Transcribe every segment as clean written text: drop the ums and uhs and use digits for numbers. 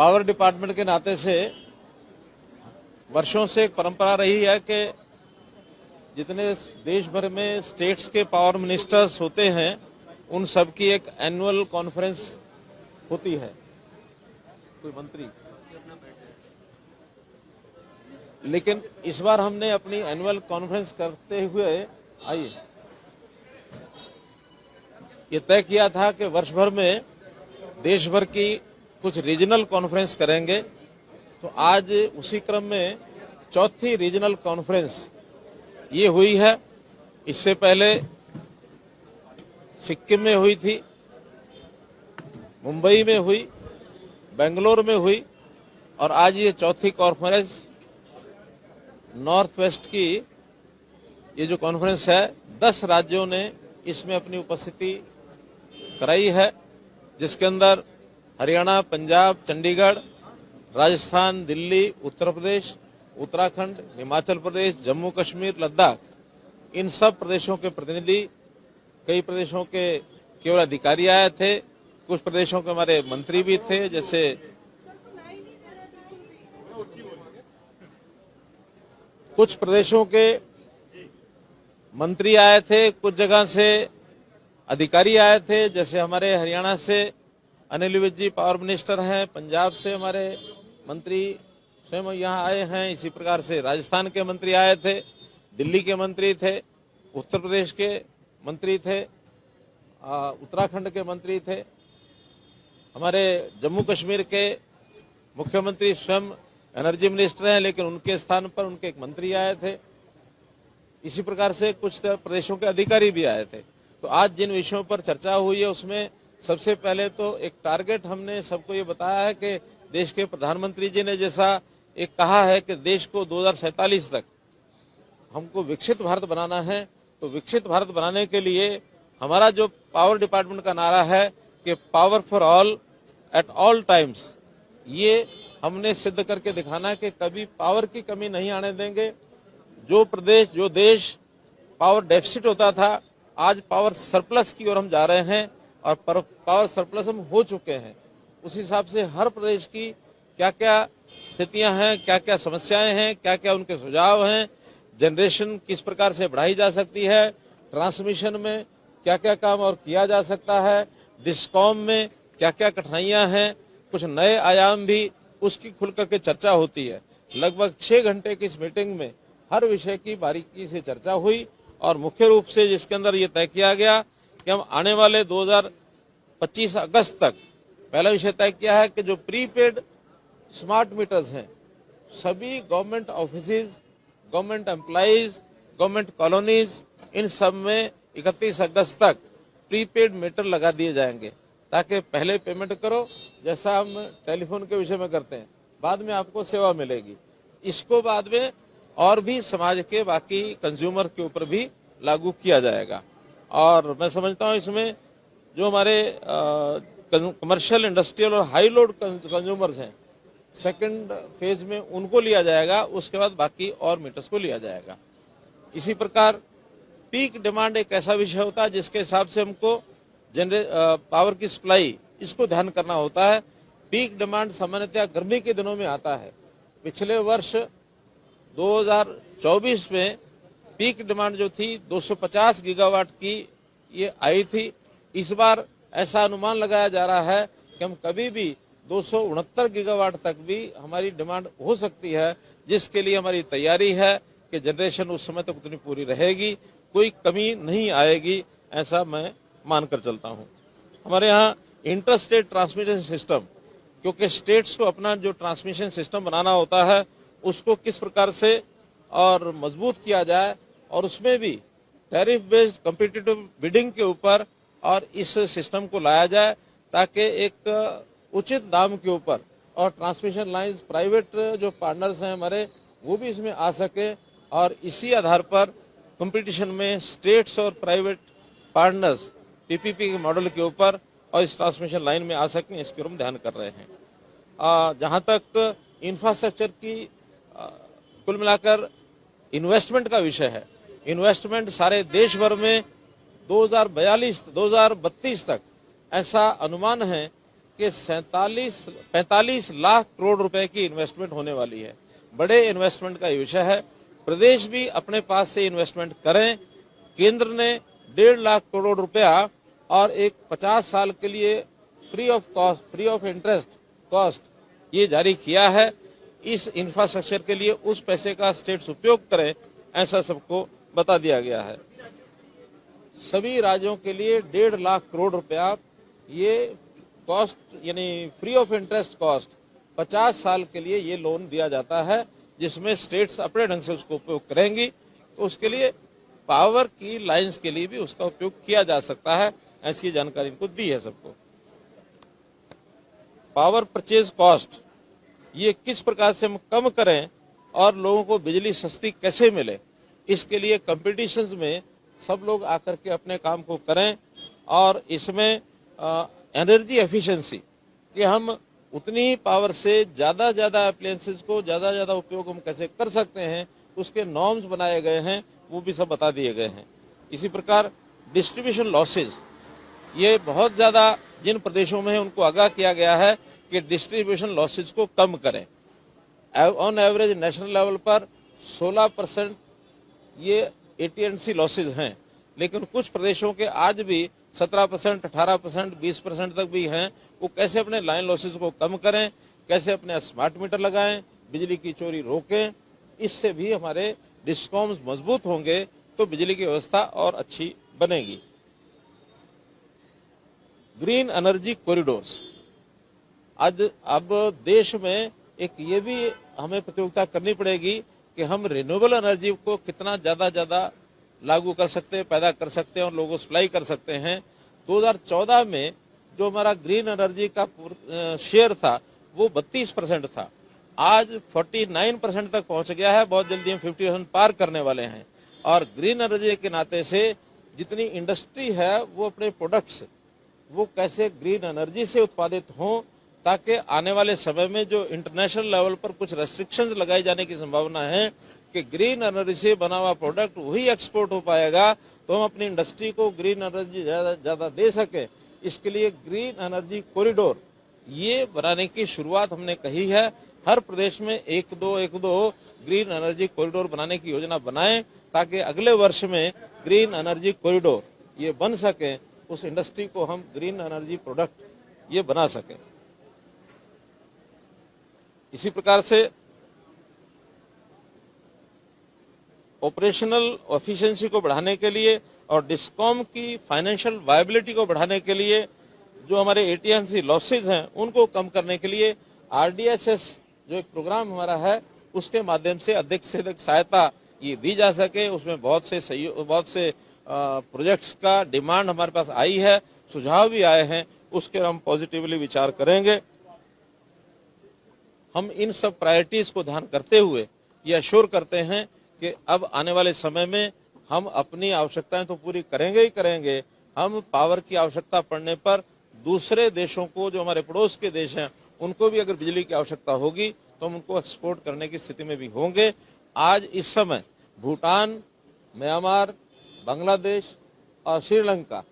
Power department के नाते से वर्षों से एक परंपरा रही है कि जितने देश भर में स्टेट्स के पावर मिनिस्टर्स होते हैं उन सब की एक एनुअल कॉन्फ्रेंस होती है। कोई मंत्री, लेकिन इस बार हमने अपनी एनुअल कॉन्फ्रेंस करते हुए ये तय किया था कि वर्ष भर में देश भर की कुछ रीजनल कॉन्फ्रेंस करेंगे। तो आज उसी क्रम में चौथी रीजनल कॉन्फ्रेंस ये हुई है। इससे पहले सिक्किम में हुई थी, मुंबई में हुई, बेंगलोर में हुई और आज ये चौथी कॉन्फ्रेंस नॉर्थ वेस्ट की ये जो कॉन्फ्रेंस है 10 राज्यों ने इसमें अपनी उपस्थिति कराई है, जिसके अंदर हरियाणा, पंजाब, चंडीगढ़, राजस्थान, दिल्ली, उत्तर प्रदेश, उत्तराखंड, हिमाचल प्रदेश, जम्मू कश्मीर, लद्दाख, इन सब प्रदेशों के प्रतिनिधि, कई प्रदेशों के केवल अधिकारी आए थे, कुछ प्रदेशों के हमारे मंत्री भी थे, जैसे कुछ प्रदेशों के मंत्री आए थे, कुछ जगह से अधिकारी आए थे, जैसे हमारे हरियाणा से अनिल विज जी पावर मिनिस्टर हैं, पंजाब से हमारे मंत्री स्वयं यहाँ आए हैं, इसी प्रकार से राजस्थान के मंत्री आए थे, दिल्ली के मंत्री थे, उत्तर प्रदेश के मंत्री थे, उत्तराखंड के मंत्री थे, हमारे जम्मू कश्मीर के मुख्यमंत्री स्वयं एनर्जी मिनिस्टर हैं, लेकिन उनके स्थान पर उनके एक मंत्री आए थे। इसी प्रकार से कुछ प्रदेशों के अधिकारी भी आए थे। तो आज जिन विषयों पर चर्चा हुई है उसमें सबसे पहले तो एक टारगेट हमने सबको ये बताया है कि देश के प्रधानमंत्री जी ने जैसा एक कहा है कि देश को 2047 तक हमको विकसित भारत बनाना है, तो विकसित भारत बनाने के लिए हमारा जो पावर डिपार्टमेंट का नारा है कि power for all at all times, ये हमने सिद्ध करके दिखाना है कि कभी पावर की कमी नहीं आने देंगे। जो प्रदेश, जो देश पावर डेफिसिट होता था, आज पावर सरप्लस की ओर हम जा रहे हैं और पावर सरप्लस हम हो चुके हैं। उस हिसाब से हर प्रदेश की क्या क्या स्थितियां हैं, क्या क्या समस्याएं हैं, क्या क्या उनके सुझाव हैं, जनरेशन किस प्रकार से बढ़ाई जा सकती है, ट्रांसमिशन में क्या क्या काम और किया जा सकता है, डिस्कॉम में क्या क्या कठिनाइयां हैं, कुछ नए आयाम भी, उसकी खुल करके चर्चा होती है। लगभग 6 घंटे की इस मीटिंग में हर विषय की बारीकी से चर्चा हुई और मुख्य रूप से जिसके अंदर ये तय किया गया कि हम आने वाले 2025 अगस्त तक पहला विषय तय किया है कि जो प्रीपेड स्मार्ट मीटर्स हैं, सभी government offices, government employees, government colonies, इन सब में 31 अगस्त तक प्रीपेड मीटर लगा दिए जाएंगे, ताकि पहले पेमेंट करो, जैसा हम टेलीफोन के विषय में करते हैं, बाद में आपको सेवा मिलेगी। इसको बाद में और भी समाज के बाकी कंज्यूमर के ऊपर भी लागू किया जाएगा। और मैं समझता हूँ इसमें जो हमारे कमर्शियल, इंडस्ट्रियल और हाई लोड कंज्यूमर्स हैं, सेकंड फेज में उनको लिया जाएगा, उसके बाद बाकी और मीटर्स को लिया जाएगा। इसी प्रकार पीक डिमांड एक ऐसा विषय होता है जिसके हिसाब से हमको पावर की सप्लाई, इसको ध्यान करना होता है। पीक डिमांड सामान्यतः गर्मी के दिनों में आता है। पिछले वर्ष 2024 में पीक डिमांड जो थी 250 गीगावाट की ये आई थी। इस बार ऐसा अनुमान लगाया जा रहा है कि हम कभी भी 269 गीगावाट तक भी हमारी डिमांड हो सकती है, जिसके लिए हमारी तैयारी है कि जनरेशन उस समय तक उतनी पूरी रहेगी, कोई कमी नहीं आएगी, ऐसा मैं मानकर चलता हूं। हमारे यहाँ इंटर स्टेट ट्रांसमिशन सिस्टम, क्योंकि स्टेट्स को अपना जो ट्रांसमिशन सिस्टम बनाना होता है उसको किस प्रकार से और मजबूत किया जाए, और उसमें भी टैरिफ बेस्ड कॉम्पिटिटिव बिडिंग के ऊपर और इस सिस्टम को लाया जाए, ताकि एक उचित दाम के ऊपर और ट्रांसमिशन लाइंस प्राइवेट जो पार्टनर्स हैं हमारे, वो भी इसमें आ सके और इसी आधार पर कंपटीशन में स्टेट्स और प्राइवेट पार्टनर्स पीपीपी के मॉडल के ऊपर और इस ट्रांसमिशन लाइन में आ सकें, इसके ऊपर हम ध्यान कर रहे हैं। जहां तक इंफ्रास्ट्रक्चर की कुल मिलाकर इन्वेस्टमेंट का विषय है, इन्वेस्टमेंट सारे देश भर में 2032 तक ऐसा अनुमान है कि 45 लाख करोड़ रुपए की इन्वेस्टमेंट होने वाली है। बड़े इन्वेस्टमेंट का विषय है। प्रदेश भी अपने पास से इन्वेस्टमेंट करें। केंद्र ने 1.5 लाख करोड़ रुपया और एक 50 साल के लिए फ्री ऑफ इंटरेस्ट कॉस्ट ये जारी किया है। इस इंफ्रास्ट्रक्चर के लिए उस पैसे का स्टेट्स उपयोग करें, ऐसा सबको बता दिया गया है। सभी राज्यों के लिए 1.5 लाख करोड़ रुपया ये कॉस्ट यानी फ्री ऑफ इंटरेस्ट कॉस्ट 50 साल के लिए ये लोन दिया जाता है, जिसमें स्टेट्स अपने ढंग से उसको उपयोग करेंगी। तो उसके लिए पावर की लाइंस के लिए भी उसका उपयोग किया जा सकता है, ऐसी जानकारी इनको दी है सबको। पावर परचेज कॉस्ट ये किस प्रकार से हम कम करें और लोगों को बिजली सस्ती कैसे मिले, इसके लिए कंपटीशंस में सब लोग आकर के अपने काम को करें। और इसमें एनर्जी एफिशिएंसी कि हम उतनी ही पावर से ज्यादा अप्लायंसेस को ज्यादा उपयोग हम कैसे कर सकते हैं, उसके नॉर्म्स बनाए गए हैं, वो भी सब बता दिए गए हैं। इसी प्रकार डिस्ट्रीब्यूशन लॉसेज ये बहुत ज्यादा जिन प्रदेशों में है उनको आगाह किया गया है कि डिस्ट्रीब्यूशन लॉसेज को कम करें। ऑन एवरेज नेशनल लेवल पर 16% ये AT&C लॉसेज हैं, लेकिन कुछ प्रदेशों के आज भी 17%, 18%, 20% तक भी हैं। वो कैसे अपने लाइन लॉसेज को कम करें, कैसे अपने स्मार्ट मीटर लगाएं, बिजली की चोरी रोकें, इससे भी हमारे डिस्कॉम्स मजबूत होंगे तो बिजली की व्यवस्था और अच्छी बनेगी। ग्रीन एनर्जी कॉरिडोर्स आज अब देश में एक ये भी हमें प्रतियोगिता करनी पड़ेगी कि हम रिन्यूएबल एनर्जी को कितना ज्यादा लागू कर सकते हैं, पैदा कर सकते हैं और लोगों को सप्लाई कर सकते हैं। 2014 में जो हमारा ग्रीन एनर्जी का शेयर था वो 32% था, आज 49% तक पहुंच गया है। बहुत जल्दी हम 50% पार करने वाले हैं। और ग्रीन एनर्जी के नाते से जितनी इंडस्ट्री है वो अपने प्रोडक्ट्स वो कैसे ग्रीन एनर्जी से उत्पादित हों, ताकि आने वाले समय में जो इंटरनेशनल लेवल पर कुछ रेस्ट्रिक्शंस लगाए जाने की संभावना है कि ग्रीन एनर्जी से बना हुआ प्रोडक्ट वही एक्सपोर्ट हो पाएगा, तो हम अपनी इंडस्ट्री को ग्रीन एनर्जी ज्यादा दे सके। इसके लिए ग्रीन एनर्जी कॉरिडोर ये बनाने की शुरुआत हमने कही है। हर प्रदेश में एक दो ग्रीन एनर्जी कॉरिडोर बनाने की योजना बनाएं, ताकि अगले वर्ष में ग्रीन एनर्जी कॉरिडोर ये बन सके, उस इंडस्ट्री को हम ग्रीन एनर्जी प्रोडक्ट ये बना सकें। इसी प्रकार से ऑपरेशनल एफिशिएंसी को बढ़ाने के लिए और डिस्कॉम की फाइनेंशियल वायबिलिटी को बढ़ाने के लिए जो हमारे AT&C लॉसेज हैं उनको कम करने के लिए RDSS जो एक प्रोग्राम हमारा है उसके माध्यम से अधिक सहायता ये दी जा सके। उसमें बहुत से प्रोजेक्ट्स का डिमांड हमारे पास आई है, सुझाव भी आए हैं, उसके हम पॉजिटिवली विचार करेंगे। हम इन सब प्रायोरिटीज को ध्यान करते हुए ये अश्योर करते हैं कि अब आने वाले समय में हम अपनी आवश्यकताएं तो पूरी करेंगे ही करेंगे, हम पावर की आवश्यकता पड़ने पर दूसरे देशों को, जो हमारे पड़ोस के देश हैं, उनको भी अगर बिजली की आवश्यकता होगी तो हम उनको एक्सपोर्ट करने की स्थिति में भी होंगे। आज इस समय भूटान, म्यांमार, बांग्लादेश और श्रीलंका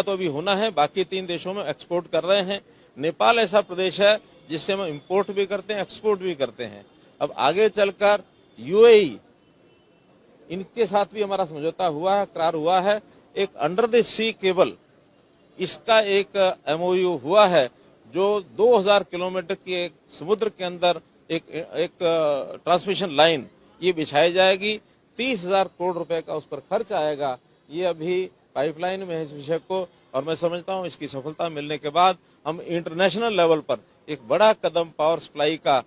तो अभी होना है, बाकी 3 देशों में एक्सपोर्ट कर रहे हैं। नेपाल ऐसा प्रदेश है जिससे हम इंपोर्ट भी करते हैं, एक्सपोर्ट भी करते हैं। अब आगे चलकर UAE, इनके साथ भी हमारा समझौता हुआ है, करार हुआ है। एक अंडर द सी केबल, इसका एक MOU हुआ है जो 2000 किलोमीटर की एक समुद्र के अंदर एक ट्रांसमिशन लाइन ये बिछाई जाएगी। 30,000 करोड़ रुपए का उस पर खर्च आएगा। ये अभी पाइपलाइन में है इस विषय को, और मैं समझता हूं इसकी सफलता मिलने के बाद हम इंटरनेशनल लेवल पर एक बड़ा कदम पावर सप्लाई का,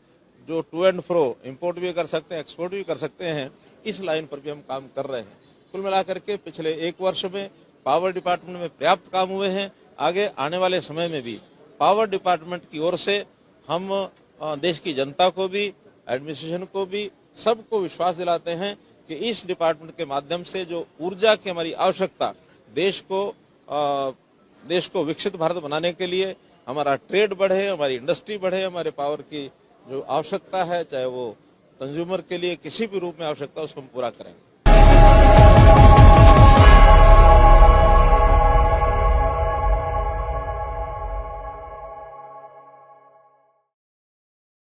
जो टू एंड फ्रो इंपोर्ट भी कर सकते हैं, एक्सपोर्ट भी कर सकते हैं, इस लाइन पर भी हम काम कर रहे हैं। कुल मिलाकर के पिछले 1 वर्ष में पावर डिपार्टमेंट में पर्याप्त काम हुए हैं। आगे आने वाले समय में भी पावर डिपार्टमेंट की ओर से हम देश की जनता को भी, एडमिनिस्ट्रेशन को भी, सबको विश्वास दिलाते हैं कि इस डिपार्टमेंट के माध्यम से जो ऊर्जा की हमारी आवश्यकता, देश को विकसित भारत बनाने के लिए हमारा ट्रेड बढ़े, हमारी इंडस्ट्री बढ़े, हमारे पावर की जो आवश्यकता है, चाहे वो कंज्यूमर के लिए किसी भी रूप में आवश्यकता, उसको हम पूरा करेंगे।